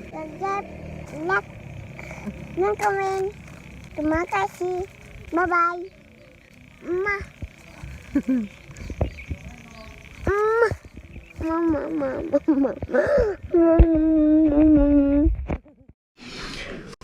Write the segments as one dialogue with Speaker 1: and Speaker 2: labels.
Speaker 1: subscribe, like, dan komen. Terima kasih. Bye-bye. Mama.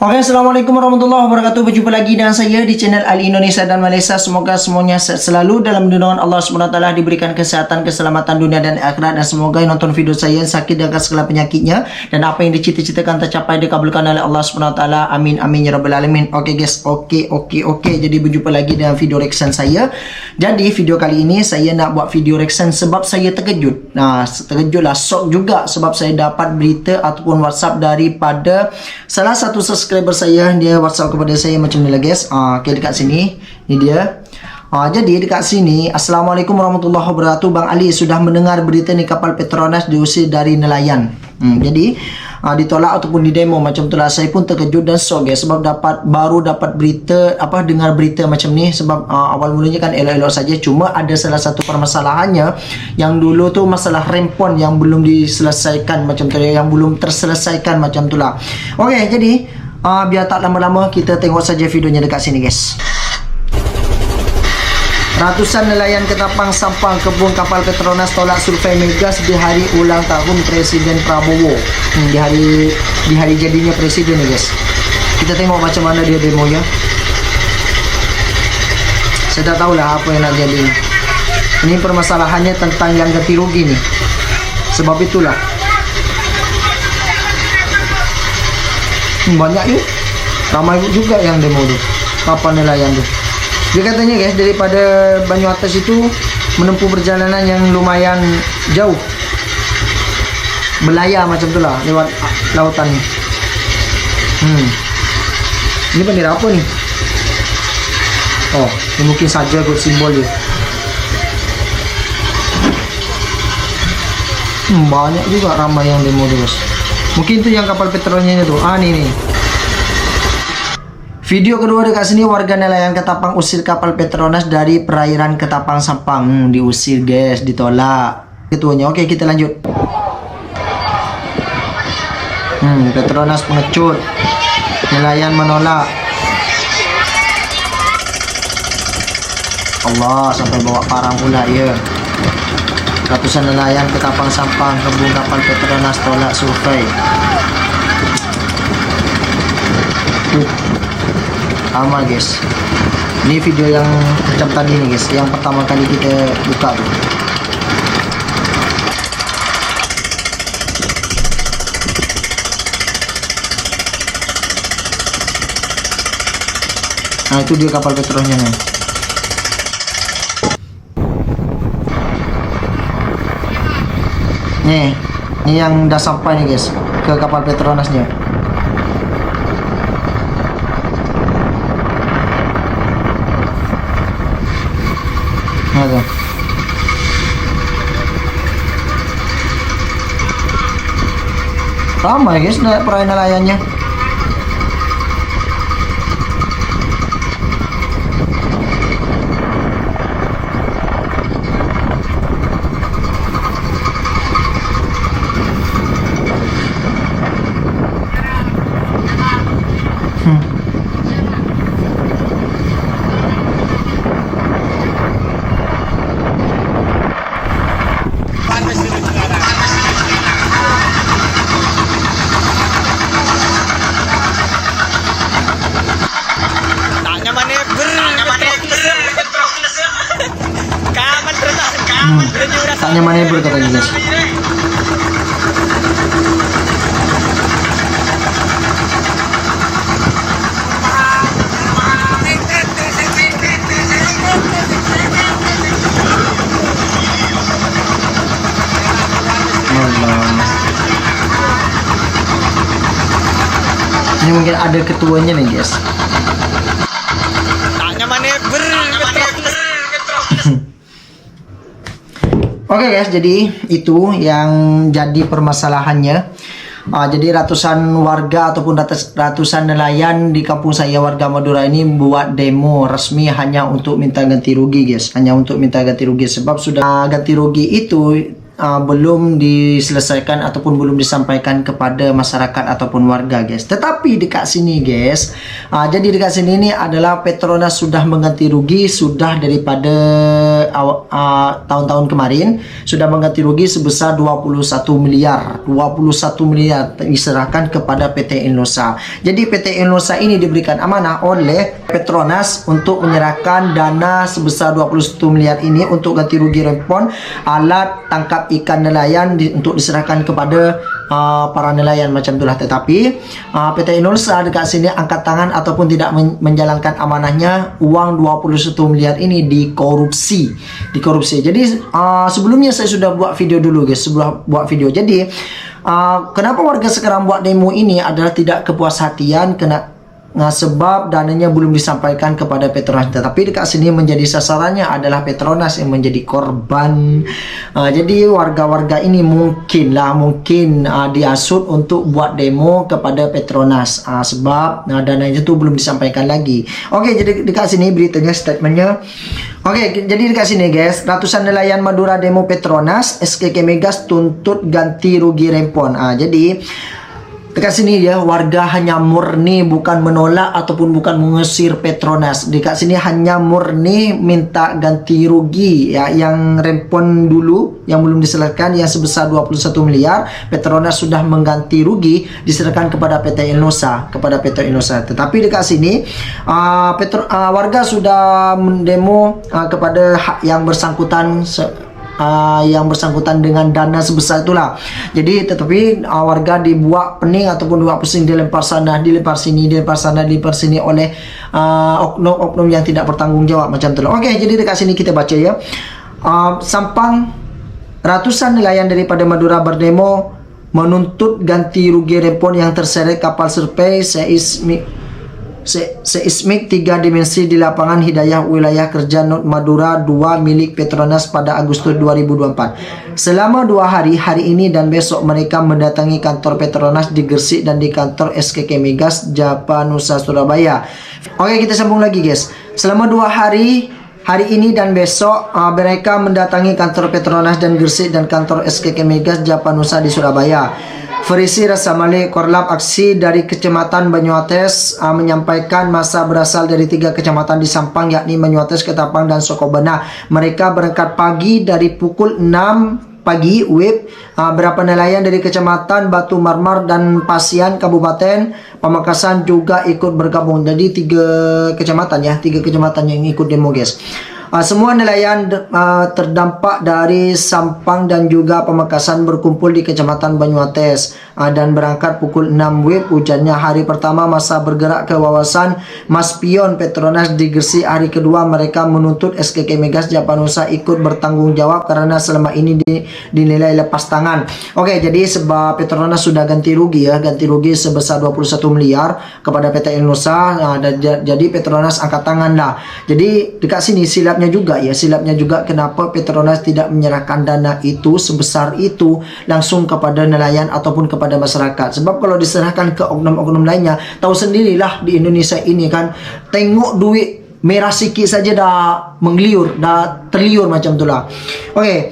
Speaker 2: Oke, assalamualaikum warahmatullahi wabarakatuh. Berjumpa lagi dengan saya di channel Ali Indonesia dan Malaysia. Semoga semuanya sehat selalu dalam lindungan Allah SWT, diberikan kesehatan, keselamatan dunia dan akhirat, dan semoga yang nonton video saya sakit dengan segala penyakitnya dan apa yang dicita-citakan tercapai dikabulkan oleh Allah SWT. Amin amin ya rabbal alamin. Oke guys, oke. Jadi berjumpa lagi dengan video reaction saya. Jadi video kali ini saya nak buat video reaction sebab saya terkejut. Terkejutlah, shock juga sebab saya dapat berita ataupun WhatsApp daripada salah satu subscriber saya. Dia WhatsApp kepada saya macam ni lah guys. Okay, dekat sini ni dia. Jadi dekat sini, Assalamualaikum warahmatullahi wabarakatuh. Bang Ali sudah mendengar berita ni kapal Petronas diusir dari nelayan. Jadi ditolak ataupun didemo macam itulah. Saya pun terkejut dan shock guys sebab baru dapat berita, dengar berita macam ni. Sebab awal mulanya kan elok-elok saja, cuma ada salah satu permasalahannya yang dulu tu masalah rempon yang belum diselesaikan macam tu, yang belum terselesaikan macam itulah. Okey, jadi biar tak lama-lama, kita tengok saja videonya dekat sini guys. Ratusan nelayan ketapang sampang kebun kapal Petronas tolak survei migas di hari ulang tahun Presiden Prabowo. Di hari jadinya Presiden nih guys. Kita tengok macam mana dia demonya. Saya tak tahulah apa yang nak jadi. Ini permasalahannya tentang yang ganti rugi nih. Sebab itulah banyak yuk, ramai juga yang demo tuh kapal nelayan tuh. Dia katanya guys, daripada Banyu Atas itu menempuh perjalanan yang lumayan jauh, belayar macam itulah lewat lautan nih. Ini bendera apa nih? Oh, ini mungkin saja buat simbol dia. Banyak juga ramai yang demo tuh guys. Mungkin itu yang kapal Petronya tuh. Nih. Video kedua dekat sini, warga nelayan Ketapang usir kapal Petronas dari perairan Ketapang Sampang. Diusir guys, ditolak ketuanya. Oke, kita lanjut. Petronas pengecut, nelayan menolak. Allah, sampai bawa parang pula ya. Ratusan nelayan Ketapang Sampang kebun kapal Petronas tolak survei. Sama guys, ini video yang macam tadi nih guys, yang pertama kali kita buka tuh. Nah itu dia kapal Petronya nih. Ini yang udah sampai nih guys ke kapal Petronasnya. Ada. Ramai guys perairan nelayannya. Tak nyaman ya katanya guys. Ini mungkin ada ketuanya nih guys. Oke guys, jadi itu yang jadi permasalahannya. Jadi ratusan warga ataupun ratusan nelayan di kampung saya, warga Madura ini buat demo resmi hanya untuk minta ganti rugi guys. Hanya untuk minta ganti rugi sebab sudah ganti rugi itu belum diselesaikan ataupun belum disampaikan kepada masyarakat ataupun warga, guys. Tetapi dekat sini, guys, jadi dekat sini ini adalah Petronas sudah mengganti rugi, sudah daripada tahun-tahun kemarin sudah mengganti rugi sebesar 21 miliar diserahkan kepada PT Indonesia. Jadi PT Indonesia ini diberikan amanah oleh Petronas untuk menyerahkan dana sebesar 21 miliar ini untuk ganti rugi rempon alat tangkap ikan nelayan untuk diserahkan kepada para nelayan macam itulah. Tetapi PT Indonesia dekat sini angkat tangan ataupun tidak menjalankan amanahnya. Uang 21 miliar ini dikorupsi. Jadi sebelumnya saya sudah buat video dulu, guys, jadi kenapa warga sekarang buat demo ini adalah tidak kepuashatian sebab dananya belum disampaikan kepada Petronas. Tetapi dekat sini menjadi sasarannya adalah Petronas yang menjadi korban. Jadi warga-warga ini mungkin diasut untuk buat demo kepada Petronas sebab dananya itu belum disampaikan lagi. Oke, jadi dekat sini beritanya, statementnya. Oke, jadi dekat sini, guys, ratusan nelayan Madura demo Petronas, SKK Migas tuntut ganti rugi rempon. Jadi dekat sini ya, warga hanya murni bukan menolak ataupun bukan mengusir Petronas. Dekat sini hanya murni minta ganti rugi ya, yang rempon dulu yang belum diselesaikan yang sebesar 21 miliar. Petronas sudah mengganti rugi diserahkan kepada PT Indonesia, Tetapi dekat sini warga sudah mendemo kepada hak yang bersangkutan dengan dana sebesar itulah. Jadi tetapi warga dibuat pening ataupun dibuat pusing, dilempar sana, dilempar sini oleh oknum-oknum yang tidak bertanggung jawab macam itulah. Oke, jadi dekat sini kita baca ya. Sampang ratusan nelayan daripada Madura berdemo menuntut ganti rugi rempon yang terseret kapal survei seismik 3 dimensi di lapangan Hidayah wilayah kerja Not Madura 2 milik Petronas pada Agustus 2024. Selama 2 hari ini dan besok mereka mendatangi kantor Petronas di Gresik dan di kantor SKK Migas Japanusa Surabaya. Oke, kita sambung lagi, guys. Selama 2 hari ini dan besok mereka mendatangi kantor Petronas dan Gresik dan kantor SKK Migas Japanusa di Surabaya. Verisi Rasa Malik Korlap Aksi dari Kecamatan Banyuates menyampaikan masa berasal dari 3 kecamatan di Sampang, yakni Banyuates, Ketapang, dan Sokobena. Mereka berangkat pagi dari pukul 6 pagi WIB. Berapa nelayan dari Kecamatan Batu Marmar dan Pasian Kabupaten Pamekasan juga ikut bergabung. Jadi 3 kecamatan yang ikut demo, guys. Semua nelayan terdampak dari Sampang dan juga Pamekasan berkumpul di Kecamatan Banyuates dan berangkat pukul 6 WIB. Hujannya hari pertama masa bergerak ke wawasan Maspion Petronas di Gresik. Hari kedua mereka menuntut SKK Migas Japanusa ikut bertanggung jawab karena selama ini dinilai lepas tangan. Oke, jadi sebab Petronas sudah ganti rugi sebesar 21 miliar kepada PT Indonesia. Jadi Petronas angkat tangan lah. Jadi dekat sini silapnya juga kenapa Petronas tidak menyerahkan dana itu sebesar itu langsung kepada nelayan ataupun kepada masyarakat. Sebab kalau diserahkan ke oknum-oknum lainnya, tahu sendirilah di Indonesia ini kan, tengok duit merah sikit saja dah menggeliur, dah terliur macam itulah. Oke,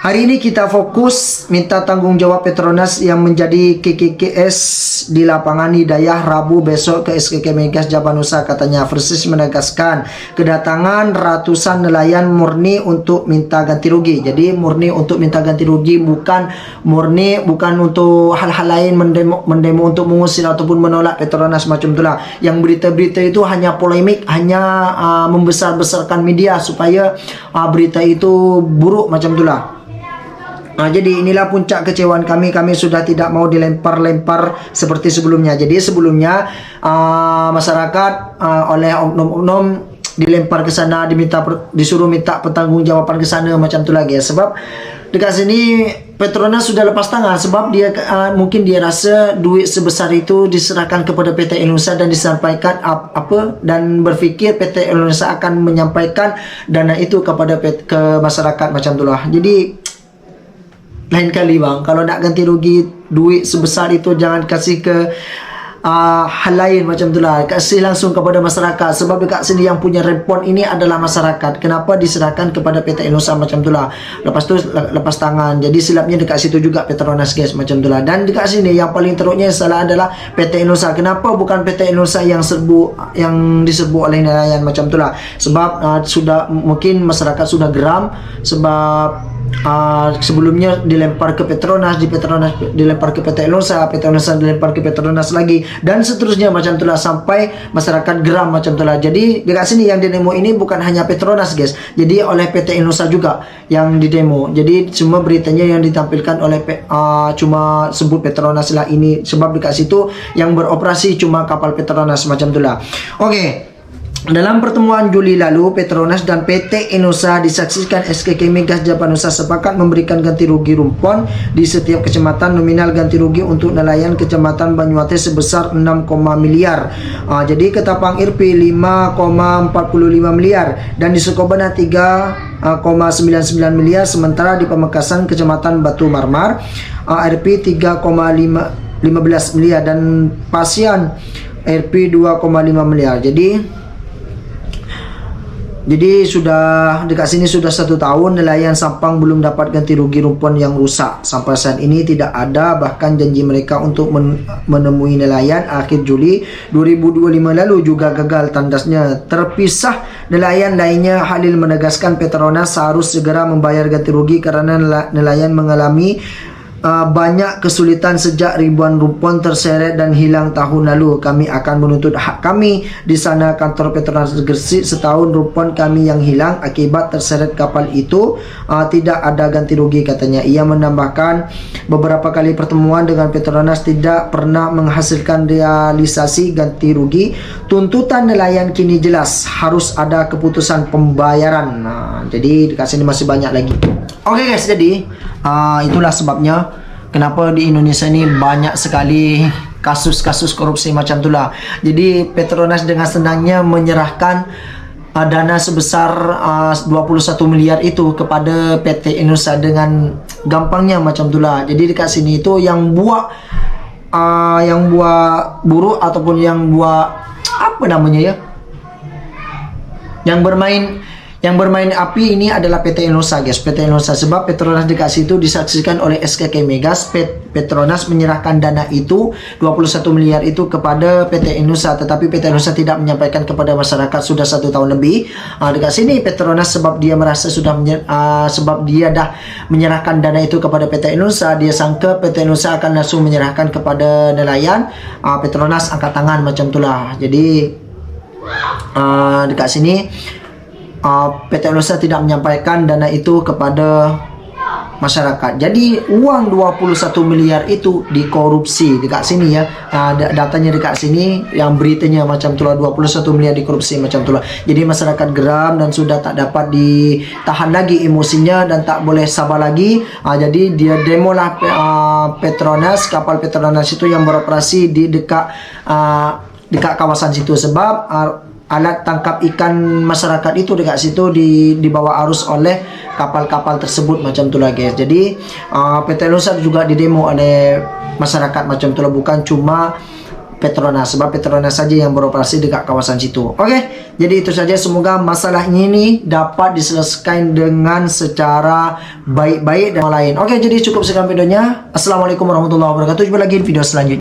Speaker 2: hari ini kita fokus minta tanggung jawab Petronas yang menjadi KKKS di lapangan Hidayah Rabu besok ke SKK Migas Japanusa, katanya. Versis menegaskan kedatangan ratusan nelayan murni untuk minta ganti rugi. Jadi murni untuk minta ganti rugi, bukan untuk hal-hal lain, mendemo untuk mengusir ataupun menolak Petronas macam itulah. Yang berita-berita itu hanya polemik, hanya membesar-besarkan media supaya berita itu buruk macam itulah. Jadi inilah puncak kecewaan kami sudah tidak mau dilempar-lempar seperti sebelumnya. Jadi sebelumnya masyarakat oleh oknum-oknum dilempar ke sana, disuruh minta pertanggungjawaban ke sana macam tu lagi. Sebab dekat sini Petronas sudah lepas tangan, sebab dia mungkin dia rasa duit sebesar itu diserahkan kepada PT Indonesia dan disampaikan dan berfikir PT Indonesia akan menyampaikan dana itu kepada ke masyarakat macam itulah. Jadi lain kali bang, kalau nak ganti rugi duit sebesar itu jangan kasih ke hal lain macam itulah, kasih langsung kepada masyarakat. Sebab dekat sini yang punya respon ini adalah masyarakat. Kenapa diserahkan kepada PT Indosa macam itulah. Lepas tu lepas tangan. Jadi silapnya dekat situ juga Petronas guys, macam itulah. Dan dekat sini yang paling teruknya salah adalah PT Indosa. Kenapa bukan PT Indosa yang diserbu oleh nelayan macam itulah. Sebab sudah mungkin masyarakat sudah geram sebab sebelumnya dilempar ke Petronas, di Petronas dilempar ke PT Indosa, PT Indosa dilempar ke Petronas lagi, dan seterusnya macam itulah sampai masyarakat geram macam itulah. Jadi dekat sini yang didemo ini bukan hanya Petronas guys, jadi oleh PT Indosa juga yang didemo. Jadi semua beritanya yang ditampilkan oleh cuma sebut Petronas lah ini, sebab dekat situ yang beroperasi cuma kapal Petronas macam itulah. Oke. Dalam pertemuan Juli lalu, Petronas dan PT Indosa disaksikan SKK Migas Japanusa sepakat memberikan ganti rugi rumpon di setiap kecamatan. Nominal ganti rugi untuk nelayan kecamatan Banyuate sebesar 6, miliar. Jadi Ketapang Irpi 5,45 miliar dan di Sukabana 3,99 miliar. Sementara di Pamekasan kecamatan Batu Marmar Irpi 3,15 miliar dan Pasian Irpi 2,5 miliar. Jadi sudah dekat sini sudah 1 tahun nelayan Sampang belum dapat ganti rugi rumpon yang rusak. Sampai saat ini tidak ada, bahkan janji mereka untuk menemui nelayan akhir Juli 2025 lalu juga gagal tandasnya. Terpisah nelayan lainnya, Halil menegaskan Petronas harus segera membayar ganti rugi karena nelayan mengalami banyak kesulitan sejak ribuan rumpon terseret dan hilang tahun lalu. Kami akan menuntut hak kami di sana. Kantor Petronas Gresik, setahun rumpon kami yang hilang akibat terseret kapal itu tidak ada ganti rugi katanya. Ia menambahkan beberapa kali pertemuan dengan Petronas tidak pernah menghasilkan realisasi ganti rugi. Tuntutan nelayan kini jelas, harus ada keputusan pembayaran. Jadi dekat sini masih banyak lagi. Oke guys, jadi itulah sebabnya kenapa di Indonesia ini banyak sekali kasus-kasus korupsi macam itulah. Jadi Petronas dengan senangnya menyerahkan dana sebesar 21 miliar itu kepada PT Indosa dengan gampangnya macam itulah. Jadi dekat sini itu yang buat buruk ataupun yang buat apa namanya ya, yang bermain api ini adalah PT Indosa guys, PT Indosa. Sebab Petronas dekat situ disaksikan oleh SKK Migas. Petronas menyerahkan dana itu 21 miliar itu kepada PT Indosa, tetapi PT Indosa tidak menyampaikan kepada masyarakat sudah 1 tahun lebih. Dekat sini Petronas sebab dia merasa sudah sebab dia dah menyerahkan dana itu kepada PT Indosa, dia sangka PT Indosa akan langsung menyerahkan kepada nelayan. Petronas angkat tangan macam itulah. Jadi dekat sini PT Indosa tidak menyampaikan dana itu kepada masyarakat. Jadi uang 21 miliar itu dikorupsi dekat sini ya. Datanya dekat sini, yang beritanya macam itulah, 21 miliar dikorupsi macam itulah. Jadi masyarakat geram dan sudah tak dapat ditahan lagi emosinya dan tak boleh sabar lagi. Jadi dia demo lah Petronas, kapal Petronas itu yang beroperasi di dekat kawasan situ. Sebab alat tangkap ikan masyarakat itu dekat situ dibawa arus oleh kapal-kapal tersebut macam itulah guys. Jadi PT Indosa juga didemo oleh masyarakat macam itulah, bukan cuma Petronas, sebab Petronas saja yang beroperasi dekat kawasan situ. Oke, jadi itu saja. Semoga masalah ini dapat diselesaikan dengan secara baik-baik dan lain. Oke, jadi cukup sekian videonya. Assalamualaikum warahmatullahi wabarakatuh. Jumpa lagi di video selanjutnya.